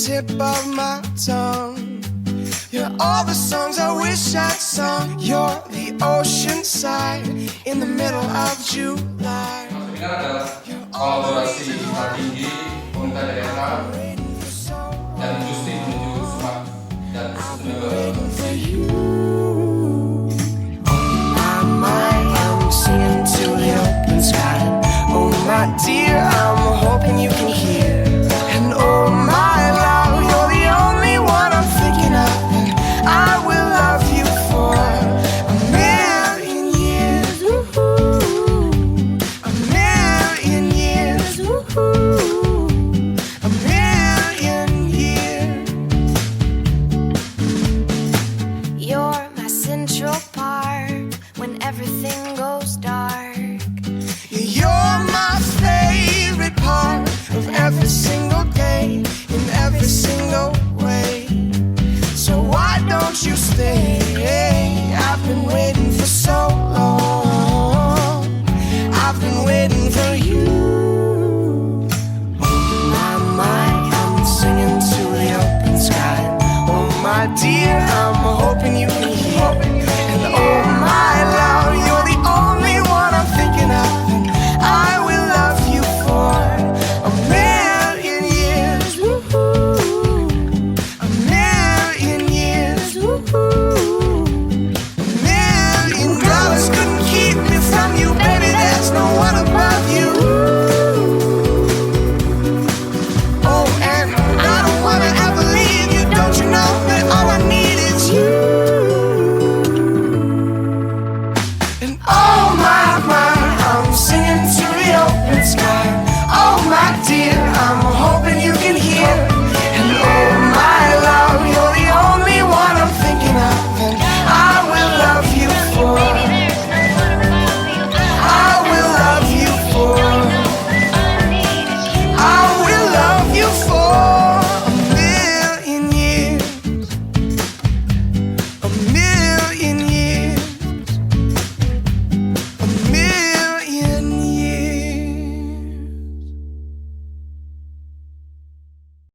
tip of my tongue. You're all the songs I wish I'd sung. You're the ocean side in the middle of July. Ini adalah kolaborasi strategi pemerintah daerah dan industri menuju smart dan sustainable. I'm singing to the open sky. Oh my dear, I'm hoping you can hear. And oh my love, you're the only one I'm thinking of. And I will love you for a million years. Woo-hoo. A million years. Woo-hoo. A million years. You're my Central Park when everything goes dark. You're my favorite part of every single day, in every single way. So why don't you stay?